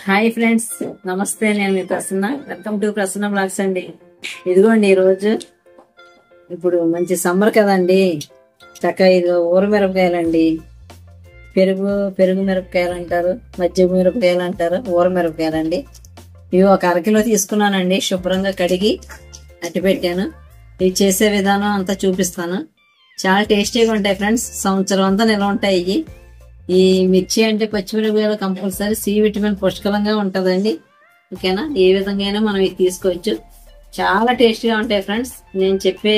Hi friends, నమస్తే. నేను మీ Prasanna. Welcome to Prasanna blogs అండి. ఇదిగోండి ఈరోజు ఇప్పుడు మంచి సమ్మర్ కదండి. చక్కగా ఇది ఊరమిరపకాయలండి. పెరుగు మిరపకాయలు అంటారు, మజ్జిగ మిరపకాయలు అంటారు, ఊరమిరపకాయలండి. ఇవి ఒక అరకిలో తీసుకున్నానండి. శుభ్రంగా కడిగి అట్టి పెట్టాను. ఇవి చేసే విధానం అంతా చూపిస్తాను. చాలా టేస్టీగా ఉంటాయి ఫ్రెండ్స్. సంవత్సరం అంతా నిల్వ ఉంటాయి ఇవి. ఈ మిర్చి అంటే పచ్చిమిరపకాయలు కంపల్సరీ సి విటమిన్ పుష్కలంగా ఉంటుందండి. ఓకేనా? ఏ విధంగా అయినా మనం ఇది తీసుకోవచ్చు. చాలా టేస్టీగా ఉంటాయి ఫ్రెండ్స్. నేను చెప్పే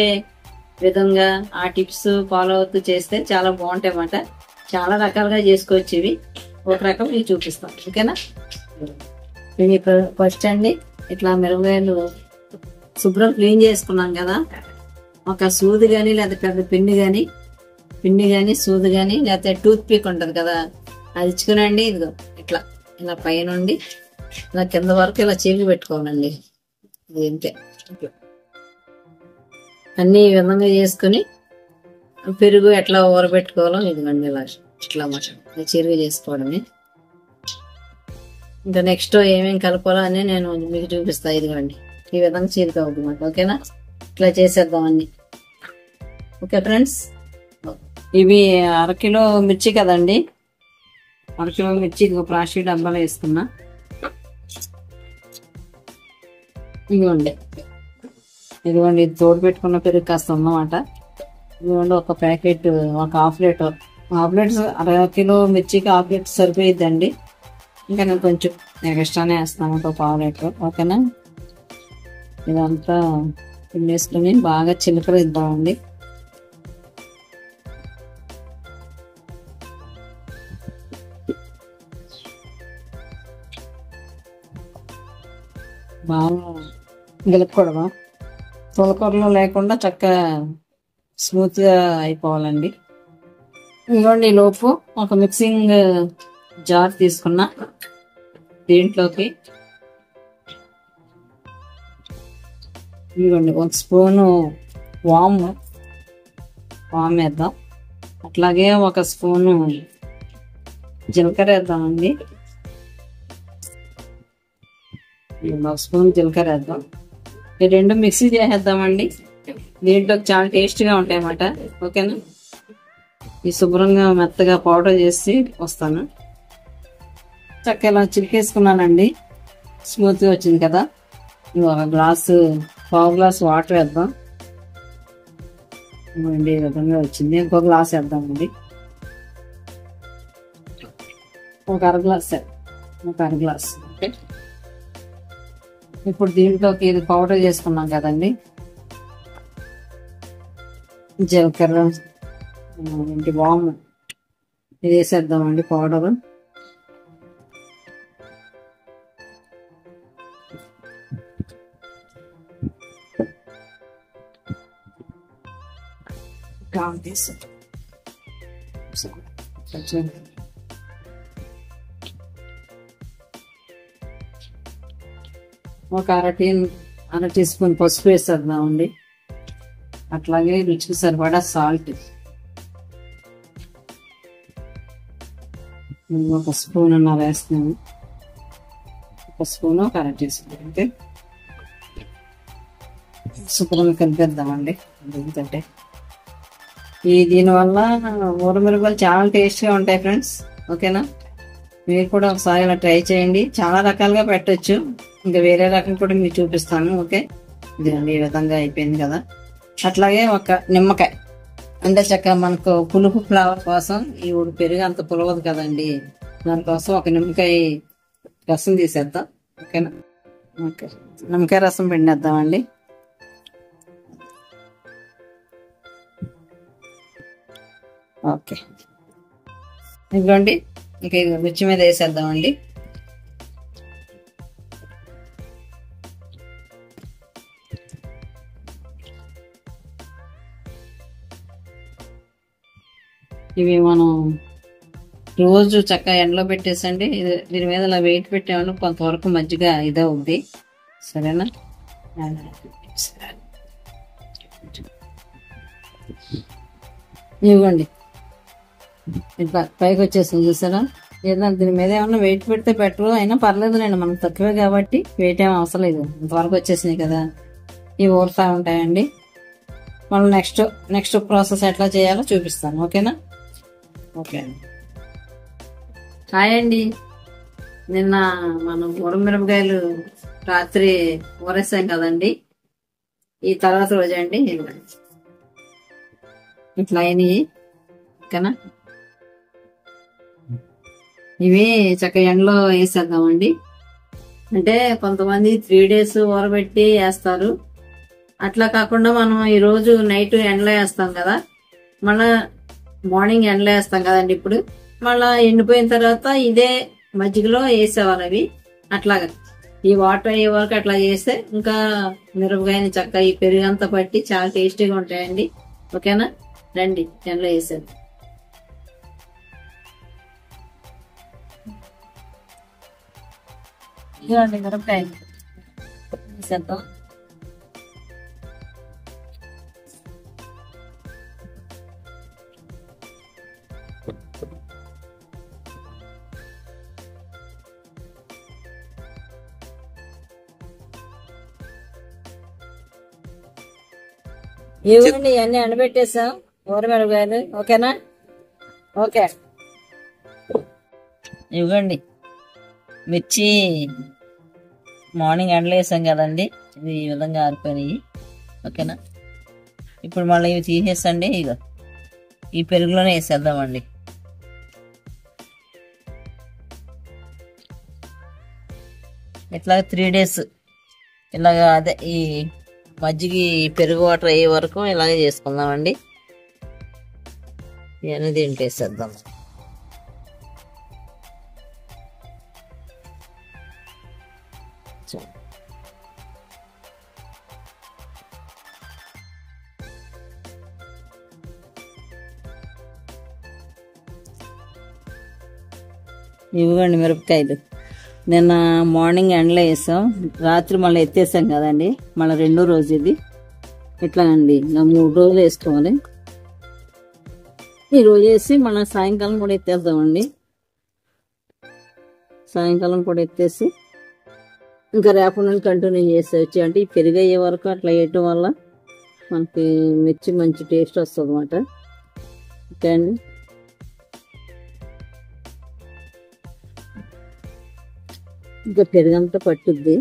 విధంగా ఆ టిప్స్ ఫాలో అవుతూ చేస్తే చాలా బాగుంటాయి అన్నమాట. చాలా రకాలుగా చేసుకోవచ్చు. ఇవి ఒక రకం ఇవి చూపిస్తాం. ఓకేనా? ఇవి ఫస్ట్ అండి ఇట్లా మిరపకాయలు శుభ్రం క్లీన్ చేసుకున్నాం కదా. ఒక సూది కానీ లేదా పెద్ద పిండి కానీ సూది కానీ లేకపోతే టూత్ పిక్ ఉంటుంది కదా, అది ఇచ్చుకునండి. ఇదిగో ఇట్లా ఇలా పైనుండి ఇలా కింద వరకు ఇలా చీలికి పెట్టుకోవాలండి. ఇది ఇంతే. అన్ని ఈ విధంగా చేసుకుని పెరుగు ఎట్లా ఊరబెట్టుకోవాలో ఇదిగోండి ఇలా ఇట్లా చీరిగా చేసుకోవడమే. ఇంకా నెక్స్ట్ ఏమేమి కలపాలో అని నేను మీకు చూపిస్తాను. ఇదిగోండి ఈ విధంగా చీరిక అవుతుంది మాట. ఓకేనా? ఇట్లా చేసేద్దాం అన్ని. ఓకే ఫ్రెండ్స్, ఇవి అరకిలో మిర్చి కదండి. అరకిలో మిర్చి ఇదిగో ప్లాస్టిక్ డబ్బాలో వేసుకున్నా. ఇదిగోండి ఇది తోడు పెట్టుకున్న పెరుగు కాస్త ఉందన్నమాట. ఇదిగోండి ఒక ప్యాకెట్, ఒక హాఫ్ లీటర్ అరకిలో మిర్చికి హాఫ్ లీటర్ సరిపోయిద్దండి. ఇంకా నేను కొంచెం ఎక్స్ట్రానే వేస్తాను, ఒక పావు లీటర్. ఓకేనా? ఇదంతా వేసుకుని బాగా చిలకలు ఇద్దామండి. బాగా గెలుపుకోవడమా, తొలకూరలో లేకుండా చక్కగా స్మూత్గా అయిపోవాలండి. ఇదిగోండి లోపు ఒక మిక్సింగ్ జార్ తీసుకున్నా. దీంట్లోకి ఇదిగోండి ఒక స్పూను వామ్ వేద్దాం. అట్లాగే ఒక స్పూను జీలకర్ర వేద్దామండి. ఒక స్పూన్ జీలకర్ర వేద్దాం. ఈ రెండు మిక్సీ చేసేద్దామండి. దీంట్లోకి చాలా టేస్ట్గా ఉంటాయి అన్నమాట. ఓకేనా? ఈ శుభ్రంగా మెత్తగా పౌడర్ చేసి వస్తాను. చక్కగా ఇలా చిలికేసుకున్నానండి. స్మూత్గా వచ్చింది కదా. ఒక పావు గ్లాసు వాటర్ వేద్దాం. ఈ విధంగా వచ్చింది. ఇంకో గ్లాస్ వేద్దామండి. ఒక అర గ్లాస్. ఓకే. ఇప్పుడు దీంట్లోకి ఇది పౌడర్ చేసుకున్నాం కదండి. జీలకర్ర, వాము ఇది వేసేద్దామండి పౌడర్. ఒక అర టీ స్పూన్ పసుపు వేసేద్దామండి. అట్లాగే రుచికి సరిపడా సాల్ట్, ఒక స్పూన్ వేస్తున్నాము. ఒక స్పూన్, ఒక అర టీ స్పూన్. అంటే శుభ్రంగా కలిపేద్దామండి. ఎందుకంటే దీనివల్ల ఊరమిరపకాయలు చాలా టేస్ట్గా ఉంటాయి ఫ్రెండ్స్. ఓకేనా? మీరు కూడా ఒకసారి ఇలా ట్రై చేయండి. చాలా రకాలుగా పెట్టచ్చు. ఇంకా వేరే రకం కూడా మీకు చూపిస్తాను. ఓకే? ఇదండి ఈ విధంగా అయిపోయింది కదా. అట్లాగే ఒక నిమ్మకాయ, అంటే చక్కగా మనకు పులుపు ఫ్లేవర్ కోసం ఈ పెరుగు అంత పులవదు కదండి. దానికోసం ఒక నిమ్మకాయ రసం తీసేద్దాం. ఓకేనా? ఓకే, నిమ్మకాయ రసం పిండేద్దామండి. ఓకే, ఇదిగోండి. ఇంకా ఇది మిర్చి మీద వేసేద్దామండి. ఇవి మనం రోజు చక్కగా ఎండలో పెట్టేసండి. దీని మీద ఇలా వెయిట్ పెట్టేవాళ్ళు కొంతవరకు మజ్జిగ ఇదే ఉంది. సరేనా? ఇవ్వండి ఇట్లా పైకి వచ్చేసింది చూసారా. ఏదైనా దీని మీద ఏమన్నా వెయిట్ పెడితే బెటర్, అయినా పర్లేదులేండి, మనకు తక్కువే కాబట్టి వెయిట్ ఏం అవసరం లేదు, ఇంతవరకు వచ్చేసినాయి కదా, ఇవి ఊరుతా ఉంటాయండి. మనం నెక్స్ట్ ప్రాసెస్ ఎట్లా చేయాలో చూపిస్తాను, ఓకేనా? ఓకే అండి. హాయ్ అండి. నిన్న మనం మిరపకాయలు రాత్రి ఊరేసాం కదండి, ఈ తర్వాత రోజు అండి ఇట్లా అయినాయి, ఓకేనా? ఇవి చక్కగా ఎండలో వేసేద్దామండి. అంటే కొంతమంది 3 days ఊరబెట్టి వేస్తారు, అట్లా కాకుండా మనం ఈరోజు నైట్ ఎండలో వేస్తాం కదా, మళ్ళా మార్నింగ్ ఎండలో వేస్తాం కదండి. ఇప్పుడు మళ్ళా ఎండిపోయిన తర్వాత ఇదే మజ్జిగలో వేసేవాళ్ళు అవి. అట్లాగా ఈ వాటర్ అయ్యే వరకు అట్లా చేస్తే ఇంకా మిరపకాయని చక్కగా ఈ పెరుగంతా పట్టి చాలా టేస్టీగా ఉంటాయండి, ఓకేనా? రండి ఎండలో వేసేది. ఇదిగోండి మిరపకాయలు వేసేద్దాం. ఇవ్వండి, ఇవన్నీ ఎండబెట్టేసాం మిరపకాయలు, ఓకేనా? ఓకే. ఇవ్వండి మిర్చి మార్నింగ్ ఎండలో వేసాం కదండి, ఇది ఈ విధంగా ఆరిపోయినాయి, ఓకేనా? ఇప్పుడు మళ్ళీ ఇవి తీసేసండి, ఇక ఈ పెరుగులోనే వేసేద్దామండి. ఇట్లా 3 days ఇలాగా అదే ఈ మజ్జిగి పెరుగు వాటర్ అయ్యే వరకు ఇలాగే చేసుకుందామండి. ఇవన్నీ దీంట్లో వేసేద్దాం. ఇవ్వండి మిరపకాయలు, నిన్న మార్నింగ్ ఎండలో వేసాం, రాత్రి మళ్ళీ ఎత్తేసాం కదండి, మళ్ళీ 2వ రోజు ఇది. ఇట్లా అండి 3 రోజులు వేసుకోవాలి. ఈ రోజు వేసి మళ్ళీ సాయంకాలం కూడా ఎత్తేద్దామండి. సాయంకాలం కూడా ఎత్తేసి ఇంకా రేపటి నుండి కంటిన్యూ చేసేవచ్చు. అంటే ఈ పెరుగు అయ్యే వరకు అట్లా వేయటం వల్ల మనకి మిర్చి మంచి టేస్ట్ వస్తుంది అన్నమాట, ఓకే అండి? ఇంకా పెరుగంతా పట్టుద్ది.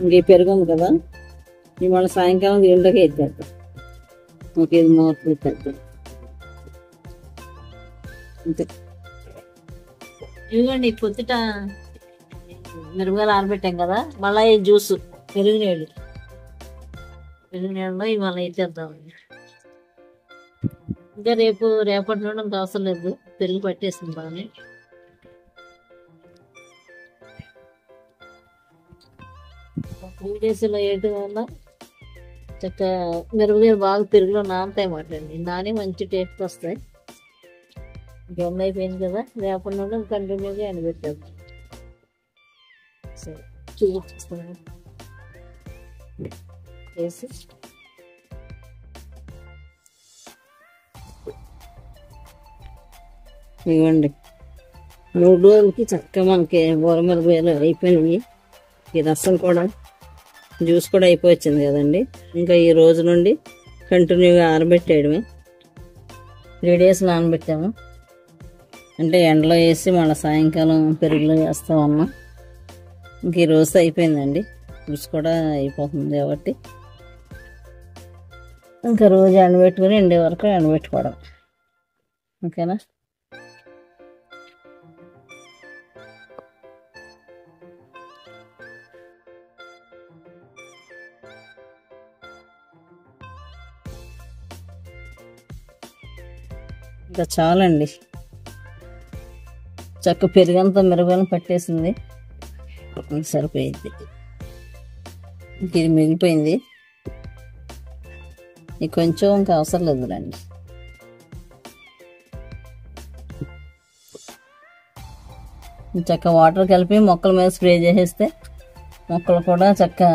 ఇంక పెరుగు ఉంది కదా, ఇవాళ సాయంకాలం దీంట్లోకి ఎత్తేద్దాం. ఓకే, ఇది మూత పెట్టేద్దాం అంతే. ఇదిగోండి పొద్దుట మిరపకాయలు ఆరబెట్టాం కదా, మళ్ళీ ఈ జ్యూస్ పెరుగు నీళ్ళలో ఇవాళ ఎత్తేద్దాం. ఇంకా రేపటి నుండి అంత అవసరం లేదు, పెరుగు పట్టేసింది బాగానే. త్రీ డేస్లో వేయటం వల్ల చక్క మిరపకాయలు బాగా పెరుగులో నానతాయి మాట్లాడండి, నాని మంచి టేస్ట్ వస్తాయి. గమ్మ అయిపోయింది కదా, రేపటి నుండి కంటిన్యూగా ఎండబెట్టేద్దాం. సరే చూపిస్తాను వేసి. ఇవ్వండి 3 రోజులకి చక్కగా మనకి మిరపకాయలు అయిపోయినాయి. ఈ రసం కూడా జ్యూస్ కూడా అయిపోయింది కదండి. ఇంకా ఈ రోజు నుండి కంటిన్యూగా ఆరబెట్టేయడమే. 3 days నానబెట్టాము, అంటే ఎండలో వేసి మళ్ళీ సాయంకాలం పెరుగులో వేస్తా ఉన్నాం. ఇంక ఈ రోజు అయిపోయిందండి, జ్యూస్ కూడా అయిపోతుంది కాబట్టి ఇంకా రోజు ఎండబెట్టుకుని ఎండే వరకు ఎండబెట్టుకోవడం, ఓకేనా? ఇంకా చాలండి, చక్క పెరుగంతా మిరపకాయలు పట్టేసింది, సరిపోయింది. ఇది మిగిలిపోయింది, ఇది కొంచెం ఇంకా అవసరం లేదులేండి. చక్కగా వాటర్ కలిపి మొక్కల మీద స్ప్రే చేసేస్తే మొక్కలు కూడా చక్కగా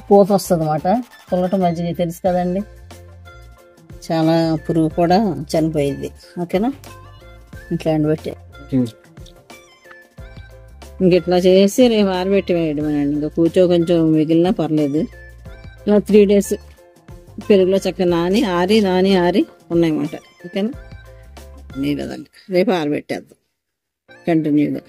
పూత వస్తుంది అన్నమాట. పుల్లటి మజ్జిగ తెలుసు కదండి, చాలా పురుగు కూడా చనిపోయింది. ఓకేనా, ఇట్లా ఎండబెట్టి ఇంకెట్లా చేసి రేపు ఆరబెట్టి వేయడమేనండి. ఇంకా కొంచెం మిగిలినా పర్లేదు. ఇలా 3 days పెరుగులో చక్కగా నాని ఆరి ఉన్నాయన్నమాట. ఓకేనా, ఈ విధంగా రేపు ఆరబెట్టేద్దాం కంటిన్యూగా.